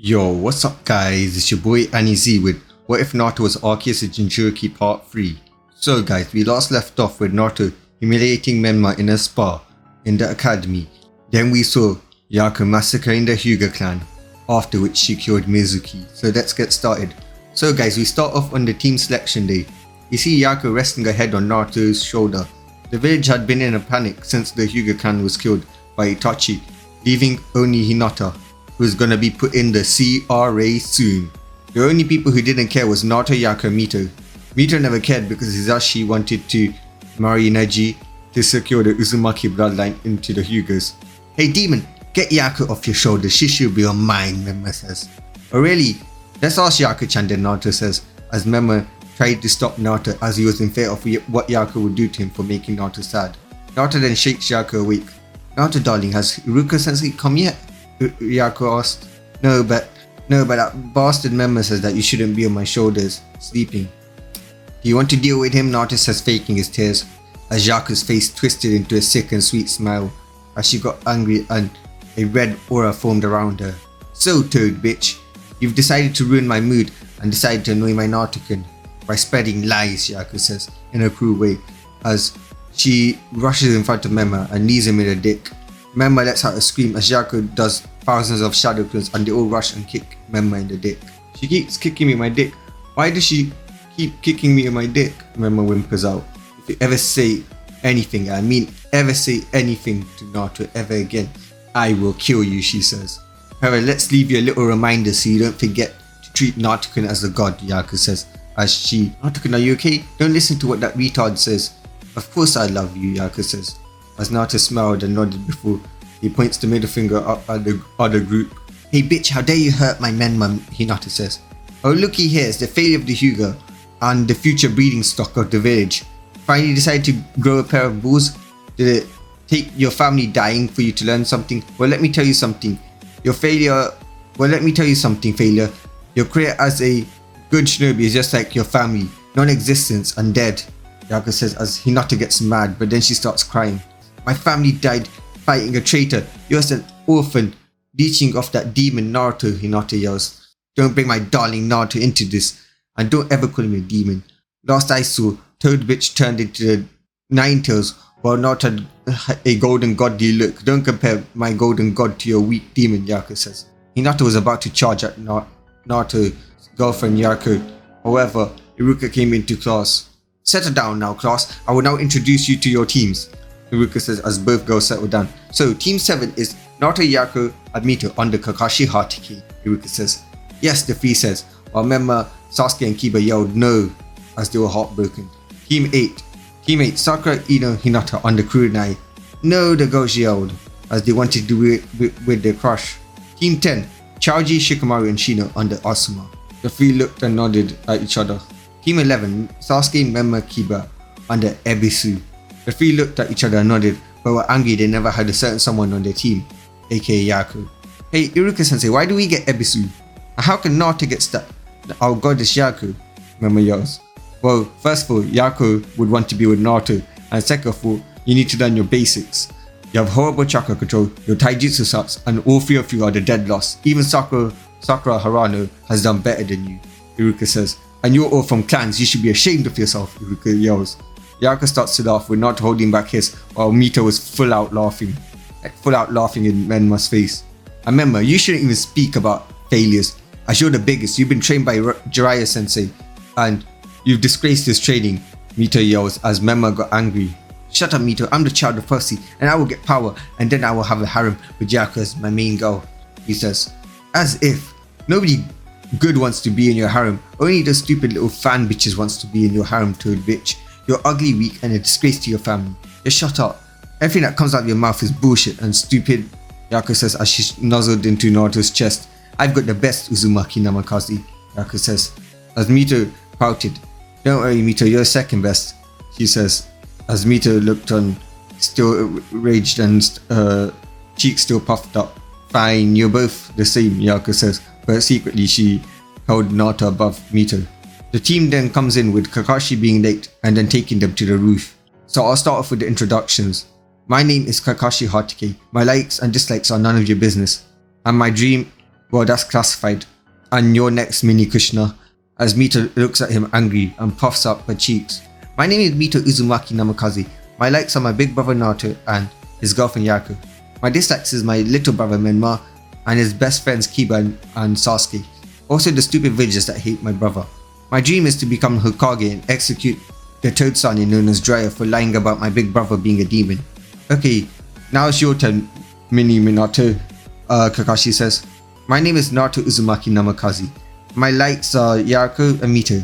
Yo, what's up guys, it's your boy Aniz with What If Naruto Was Arceus of Jinchuriki Part 3. So guys, we last left off with Naruto humiliating Menma in a spa in the academy. Then we saw Yariko massacring the Hyuga clan, after which she killed Mizuki. So let's get started. So guys, we start off on the team selection day. We see Yariko resting her head on Naruto's shoulder. The village had been in a panic since the Hyuga clan was killed by Itachi, leaving only Hinata, who's gonna be put in the CRA soon. The only people who didn't care was Naruto, Yariko, and Mito. Mito never cared because Hisashi wanted to marry Neji to secure the Uzumaki bloodline into the Hyugas. Hey demon, get Yariko off your shoulders, she should be on mine, Menma says. Oh really? Let's ask Yariko-chan then, Naruto says, as Menma tried to stop Naruto as he was in fear of what Yariko would do to him for making Naruto sad. Naruto then shakes Yariko awake. Naruto darling, has Iruka-sensei come yet? Yariko asked. No, but that bastard Menma says that you shouldn't be on my shoulders, sleeping. Do you want to deal with him? Naruto says, faking his tears, as Yariko's face twisted into a sick and sweet smile, as she got angry and a red aura formed around her. So Toad bitch, you've decided to ruin my mood and decided to annoy my Naruto-kun by spreading lies, Yariko says, in a cruel way, as she rushes in front of Menma and knees him in the dick. Menma lets out a scream as Yariko does thousands of shadow clones and they all rush and kick Menma in the dick. She keeps kicking me in my dick. Why does she keep kicking me in my dick? Menma whimpers out. If you ever say anything, I mean ever say anything to Naruto ever again, I will kill you, she says. However, let's leave you a little reminder so you don't forget to treat Naruto-kun as a god, Yariko says, as she, Naruto-kun, are you okay? Don't listen to what that retard says. Of course I love you, Yariko says, as Naruto smiled and nodded before he points the middle finger up at the other group. Hey bitch, how dare you hurt my Menma, Hinata says. Oh looky here, it's the failure of the Hyuga and the future breeding stock of the village. Finally decided to grow a pair of bulls? Did it take your family dying for you to learn something? Well, let me tell you something. Failure. Your career as a good shinobi is just like your family, non-existence and dead, Yariko says as Hinata gets mad, but then she starts crying. My family died fighting a traitor. You're just an orphan leeching off that demon Naruto, Hinata yells. Don't bring my darling Naruto into this, and don't ever call him a demon. Last I saw, Toad bitch turned into the Nine Tails while Naruto had a golden godly look. Don't compare my golden god to your weak demon, Yariko says. Hinata was about to charge at Naruto's girlfriend Yariko. However, Iruka came into class. Settle down now, class. I will now introduce you to your teams, Iruka says as both girls settle down. So, Team 7 is Naruto, Yariko, and Mito under Kakashi Hatake, Iruka says. Yes, the three says, while Menma, Sasuke and Kiba yelled no as they were heartbroken. Team 8, Sakura, Ino, Hinata under Kurenai. No, the girls yelled as they wanted to do it with their crush. Team 10, Chaoji, Shikamaru and Shino under Asuma. The three looked and nodded at each other. Team 11, Sasuke, Menma, Kiba under Ebisu. The three looked at each other and nodded, but were angry they never had a certain someone on their team, aka Yariko. Hey Iruka-sensei, why do we get Ebisu? And how can Naruto get stuck? Our god is Yariko, Menma yells. Well, first of all, Yariko would want to be with Naruto, and second of all, you need to learn your basics. You have horrible chakra control, your taijutsu sucks, and all three of you are the dead lost. Even Sakura Harano has done better than you, Iruka says. And you're all from clans, you should be ashamed of yourself, Iruka yells. Yariko starts to laugh with not holding back his, while Mito was full out laughing in Menma's face. And Menma, you shouldn't even speak about failures, as you're the biggest. You've been trained by Jiraiya sensei, and you've disgraced his training, Mito yells as Menma got angry. Shut up Mito, I'm the child of Percy, and I will get power, and then I will have a harem with Yariko as my main girl, he says. As if. Nobody good wants to be in your harem, only the stupid little fan bitches wants to be in your harem, Toad bitch. You're ugly, weak, and a disgrace to your family. Just shut up. Everything that comes out of your mouth is bullshit and stupid, Yariko says as she nuzzled into Naruto's chest. I've got the best Uzumaki Namikaze, Yariko says, as Mito pouted. Don't worry Mito, you're second best, she says, as Mito looked on, still raged and cheeks still puffed up. Fine, you're both the same, Yariko says, but secretly she held Naruto above Mito. The team then comes in with Kakashi being late and then taking them to the roof. So I'll start off with the introductions. My name is Kakashi Hatake. My likes and dislikes are none of your business. And my dream Well, that's classified. And you're next, Mini Kushna. As Mito looks at him angry and puffs up her cheeks. My name is Mito Uzumaki Namikaze. My likes are my big brother Naruto and his girlfriend Yariko. My dislikes is my little brother Menma and his best friends Kiba and Sasuke. Also the stupid villagers that hate my brother. My dream is to become Hokage and execute the Toad Sani known as Dryer for lying about my big brother being a demon. Okay, now it's your turn, Mini Minato, Kakashi says. My name is Naruto Uzumaki Namikaze. My likes are Yariko and Mito,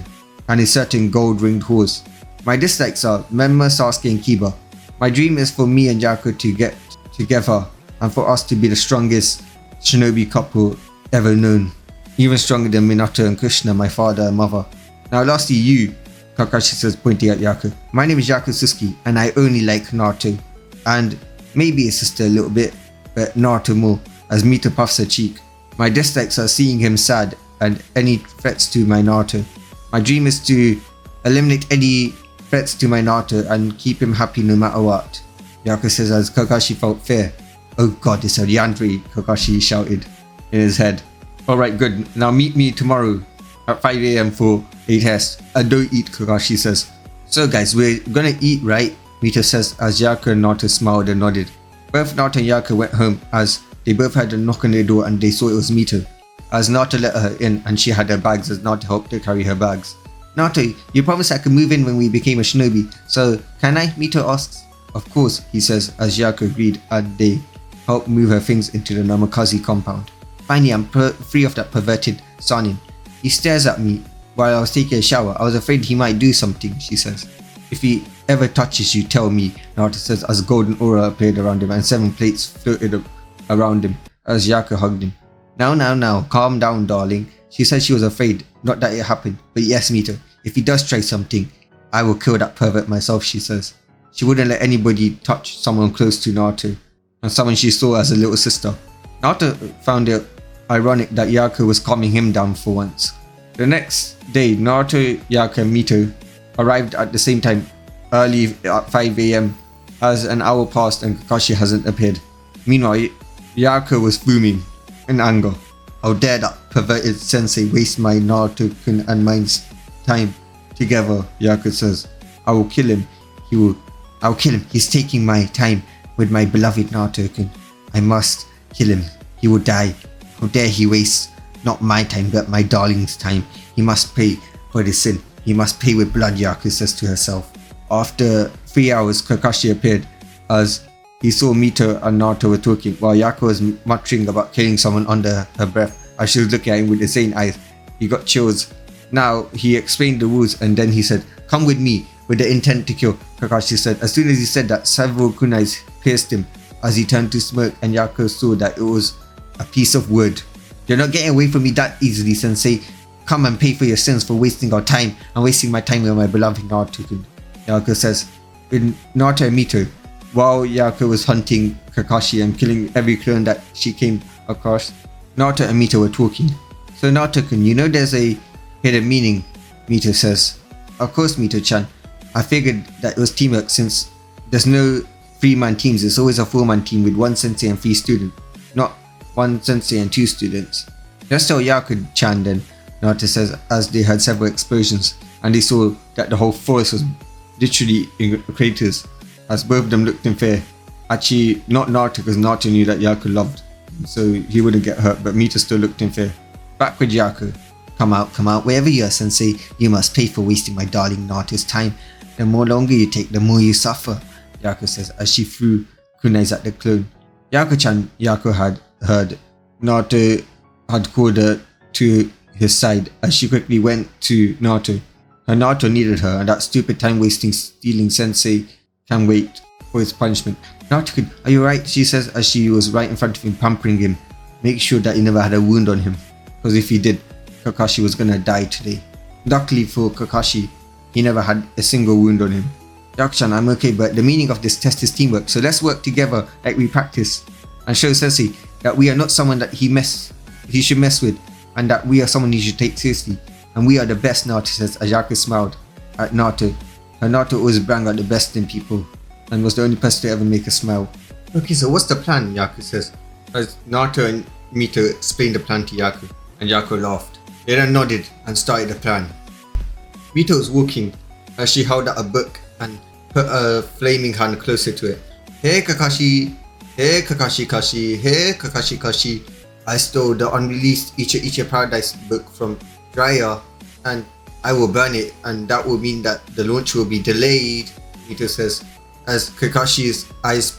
and a certain gold-ringed horse. My dislikes are Menma, Sasuke and Kiba. My dream is for me and Yariko to get together and for us to be the strongest shinobi couple ever known. Even stronger than Minato and Kushina, my father and mother. Now lastly you, Kakashi says, pointing at Yariko. My name is Yariko Suzuki and I only like Naruto. And maybe his sister a little bit, but Naruto more, as Mito puffs her cheek. My dislikes are seeing him sad and any threats to my Naruto. My dream is to eliminate any threats to my Naruto and keep him happy no matter what. Yariko says as Kakashi felt fear. Oh god, it's a Yandere, Kakashi shouted in his head. Alright, good. Now meet me tomorrow at 5 AM for a test. And don't eat, Kakashi says. So guys, we're gonna eat, right? Mito says as Yariko and Naruto smiled and nodded. Both Naruto and Yariko went home as they both had a knock on their door and they saw it was Mito. As Naruto let her in and she had her bags as Naruto helped her carry her bags. Naruto, you promised I could move in when we became a shinobi, so can I? Mito asks. Of course, he says as Yariko agreed and they helped move her things into the Namikaze compound. Finally, I'm free of that perverted Sanin. He stares at me while I was taking a shower. I was afraid he might do something, she says. If he ever touches you, tell me, Naruto says as a golden aura appeared around him and 7 plates floated around him as Yariko hugged him. Now, calm down, darling. She said she was afraid, not that it happened, but yes, Mito, if he does try something, I will kill that pervert myself, she says. She wouldn't let anybody touch someone close to Naruto, and someone she saw as a little sister. Naruto found it ironic that Yariko was calming him down for once. The next day, Naruto, Yariko and Mito arrived at the same time, early at 5 AM, as an hour passed and Kakashi hasn't appeared. Meanwhile, Yariko was fuming in anger. How dare that perverted sensei waste my Naruto-kun and mine's time together, Yariko says. I'll kill him. He's taking my time with my beloved Naruto-kun. I must kill him. He will die. How dare he waste not my time but my darling's time. He must pay for this sin. He must pay with blood, Yariko says to herself. After 3 hours, Kakashi appeared as he saw Mito and Naruto were talking while Yariko was muttering about killing someone under her breath as she was looking at him with insane eyes. He got chills. Now he explained the rules and then he said, come with me with the intent to kill, Kakashi said. As soon as he said that, several kunais pierced him as he turned to smoke and Yariko saw that it was a piece of wood. You're not getting away from me that easily, sensei. Come and pay for your sins for wasting our time and wasting my time with my beloved Naruto-kun, Yariko says. With Naruto and Mito, while Yariko was hunting Kakashi and killing every clone that she came across, Naruto and Mito were talking. So Naruto-kun, you know there's a hidden meaning, Mito says. Of course, Mito-chan. I figured that it was teamwork since there's no 3-man teams. It's always a 4-man team with 1 sensei and 3 students, not 1 sensei and 2 students. Just tell Yariko-chan then, Naruto says as they had several explosions and they saw that the whole forest was literally in craters as both of them looked in fear. Actually, not Naruto because Naruto knew that Yariko loved him, so he wouldn't get hurt, but Mito still looked in fear. Back with Yariko. Come out, wherever you are, sensei, you must pay for wasting my darling Naruto's time. The more longer you take, the more you suffer, Yariko says as she threw kunais at the clone. Yariko-chan, Yariko had heard Naruto had called her to his side as she quickly went to Naruto. Her Naruto needed her and that stupid time-wasting stealing sensei can wait for his punishment. Naruto-kun, are you right? She says as she was right in front of him pampering him. Make sure that he never had a wound on him, because if he did, Kakashi was gonna die today. Luckily for Kakashi, he never had a single wound on him. Yariko-chan, I'm okay, but the meaning of this test is teamwork, so let's work together like we practice and show Sensei that we are not someone that he should mess with and that we are someone he should take seriously. And we are the best, Naruto says as Yariko smiled at Naruto. Her Naruto always bring out the best in people and was the only person to ever make her smile. Okay, so what's the plan, Yariko says as Naruto and Mito explained the plan to Yaku, and Yaku laughed. They then nodded and started the plan. Mito was walking as she held out a book and put a flaming hand closer to it. Hey Kakashi, hey Kakashi Kashi, hey Kakashi Kashi. I stole the unreleased Ichi Paradise book from Dryer and I will burn it, and that will mean that the launch will be delayed, Mito says, as Kakashi's eyes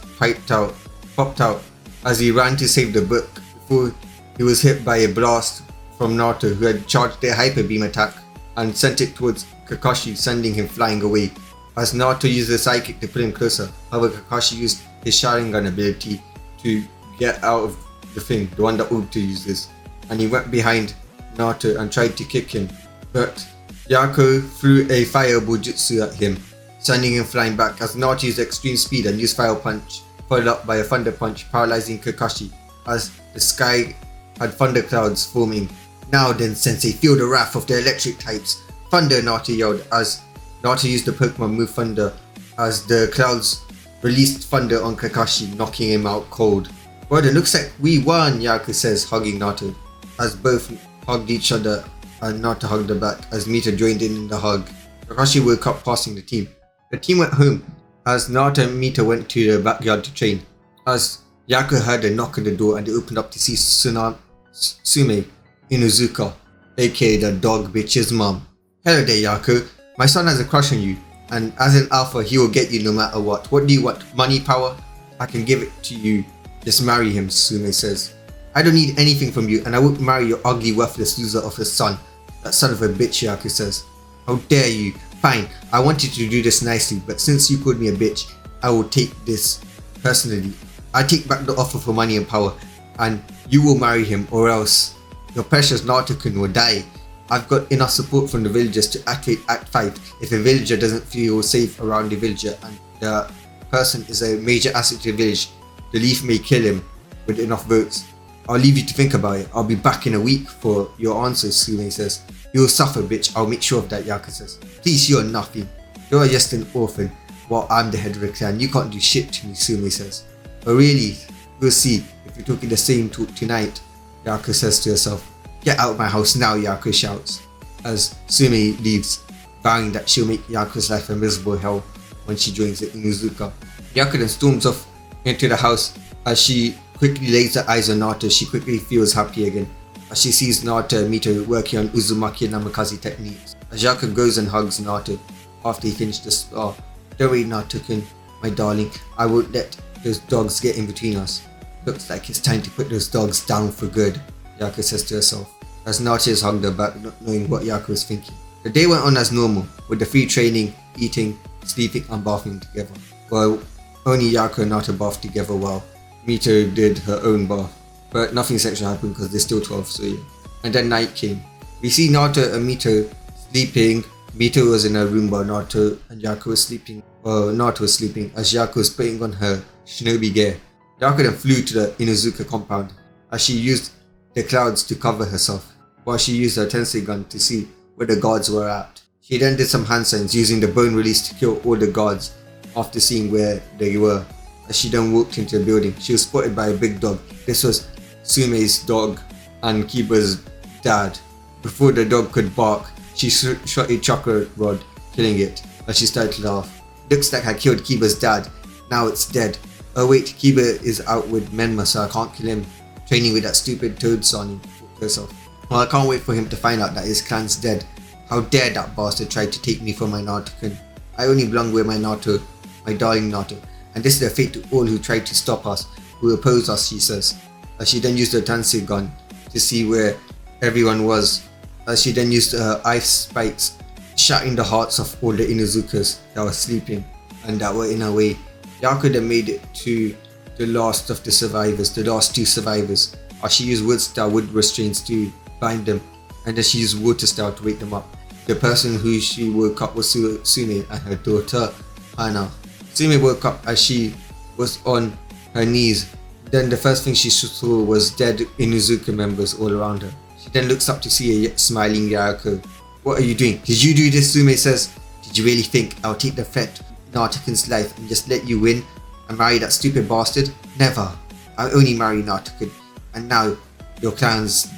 popped out as he ran to save the book before he was hit by a blast from Naruto, who had charged their hyper beam attack and sent it towards Kakashi, sending him flying away. As Naruto used the psychic to pull him closer, however Kakashi used his Sharingan ability to get out of the thing, the one that Obito uses, and he went behind Naruto and tried to kick him, but Yariko threw a fireball jutsu at him, sending him flying back as Naruto used extreme speed and used fire punch, followed up by a thunder punch, paralyzing Kakashi as the sky had thunder clouds forming. Now then, Sensei, feel the wrath of the electric types. Thunder, Naruto yelled as Naruto used the Pokemon move Thunder as the clouds released thunder on Kakashi, knocking him out cold. Well, it looks like we won, Yariko says, hugging Naruto, as both hugged each other and Naruto hugged her back as Mito joined in the hug. Kakashi woke up passing the team. The team went home as Naruto and Mito went to the backyard to train. As Yariko heard a knock on the door and they opened up to see Sume Inuzuka, aka the dog bitch's mom. Hello there, Yariko. My son has a crush on you, and as an alpha he will get you no matter what. What do you want? Money, power? I can give it to you. Just marry him, Sume says. I don't need anything from you, and I won't marry your ugly, worthless loser of a son. That son of a bitch, Yariko says. How dare you? Fine, I wanted to do this nicely, but since you called me a bitch, I will take this personally. I take back the offer for money and power, and you will marry him, or else your precious Naruto-kun will die. I've got enough support from the villagers to activate Act 5 if a villager doesn't feel safe around the villager and the person is a major asset to the village. The leaf may kill him with enough votes. I'll leave you to think about it. I'll be back in a week for your answers, Sume says. You'll suffer, bitch. I'll make sure of that, Yariko says. Please, you're nothing. You're just an orphan, while I'm the head of the clan. You can't do shit to me, Sume says. But really, we'll see if you're talking the same talk tonight, Yariko says to herself. Get out of my house now, Yariko shouts, as Sume leaves, vowing that she'll make Yariko's life a miserable hell when she joins the Inuzuka. Yariko then storms off into the house. As she quickly lays her eyes on Naruto, she quickly feels happy again, as she sees Naruto and Mito working on Uzumaki and Namikaze techniques. As Yariko goes and hugs Naruto after he finished the spar. Don't worry, Naruto-kun, my darling, I won't let those dogs get in between us. Looks like it's time to put those dogs down for good, Yariko says to herself, as Naruto is hugged her back, not knowing what Yariko is thinking. The day went on as normal, with the three training, eating, sleeping and bathing together. Well, only Yariko and Naruto bathed together while Mito did her own bath. But nothing sexual happened because they're still 12, so yeah. And then night came. We see Naruto and Mito sleeping. Mito was in her room while Naruto and Yariko was sleeping. Well, Naruto was sleeping as Yariko was putting on her shinobi gear. Yariko then flew to the Inuzuka compound as she used the clouds to cover herself, while she used her tensei gun to see where the guards were at. She then did some hand signs using the bone release to kill all the guards after seeing where they were. As she then walked into the building, she was spotted by a big dog. This was Sume's dog and Kiba's dad. Before the dog could bark, she shot a chakra rod, killing it, as she started to laugh. Looks like I killed Kiba's dad. Now it's dead. Oh wait, Kiba is out with Menma, so I can't kill him. Training with that stupid toad Sonny, thought to herself. Well, I can't wait for him to find out that his clan's dead. How dare that bastard try to take me from my Naruto-kun. I only belong with my Naruto, my darling Naruto. And this is the fate to all who tried to stop us, who oppose us, she says. As she then used her tensei gun to see where everyone was. As she then used her ice spikes, shattering the hearts of all the Inuzukas that were sleeping and that were in her way. Yariko then made it to the last of the survivors, the last two survivors, as she used wood restraints to bind them, and then she used water style to wake them up. The person who she woke up was Sume and her daughter Hana. Sume woke up as she was on her knees. Then the first thing she saw was dead Inuzuka members all around her. She then looks up to see a smiling Yariko. What are you doing? Did you do this? Sume says. Did you really think I'll take the threat of Naruto-kun's life and just let you win and marry that stupid bastard? Never. I'll only marry Naruto-kun. And now your clan's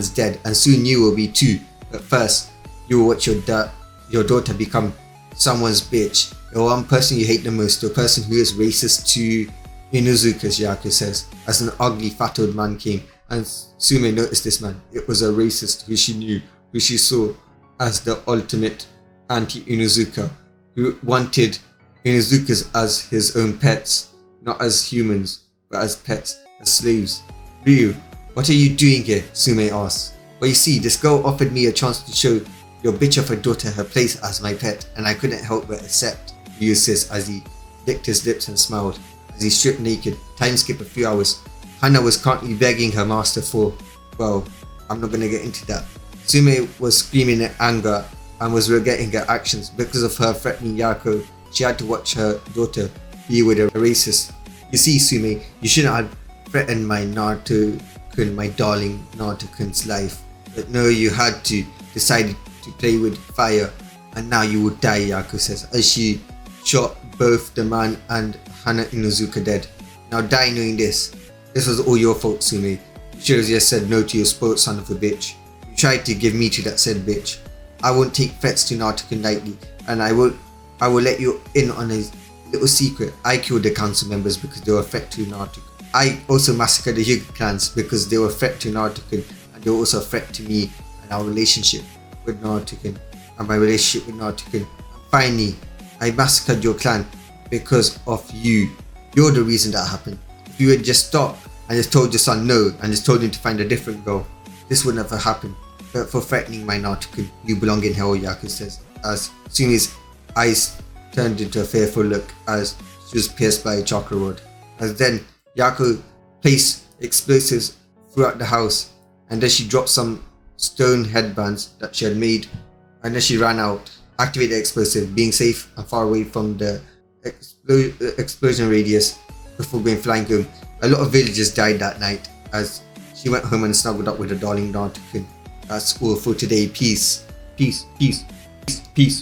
dead, and soon you will be too. But first, you will watch your daughter become someone's bitch. The one person you hate the most, the person who is racist to Inuzuka, Yariko says, as an ugly fat old man came, and Sume noticed this man. It was a racist who she knew, who she saw as the ultimate anti-Inuzuka, who wanted Inuzukas as his own pets, not as humans, but as pets, as slaves. Ryu, what are you doing here? Sume asks. Well, you see, this girl offered me a chance to show your bitch of a daughter her place as my pet, and I couldn't help but accept, Ryu says as he licked his lips and smiled. As he stripped naked, time skip a few hours. Hana was currently begging her master for, well, I'm not gonna get into that. Sume was screaming in anger and was regretting her actions. Because of her threatening Yariko, she had to watch her daughter be with a racist. You see, Sume, you shouldn't have threatened my Naruto-kun, my darling Naruto-kun's life. But no, you had to. Decided to play with fire, and now you will die, Yariko says, as she shot both the man and Hana Inuzuka dead. Now die knowing this. This was all your fault, Sume. You should have just said no to your spoiled son of a bitch. You tried to give me to that said bitch. I won't take threats to Naruto-kun lightly, and I will let you in on a little secret. I killed the council members because they were a threat to Naruto-kun. I also massacred the Hyuga clans because they were a threat to Naruto-kun, and they were also a threat to me and our relationship with Naruto-kun and my relationship with Naruto-kun. Finally, I massacred your clan because of you. You're the reason that happened. If you had just stopped and just told your son no and just told him to find a different girl, this would never happen. But for threatening my Naruto-kun, you belong in hell, Yariko says, as Sumi's eyes turned into a fearful look as she was pierced by a chakra rod. As then, Yariko placed explosives throughout the house, and then she dropped some stone headbands that she had made, and then she ran out, activated the explosive, being safe and far away from the explosion radius before going flying home. A lot of villagers died that night as she went home and snuggled up with her darling Naruto-kun. That's all for today. Peace, peace, peace, peace, peace.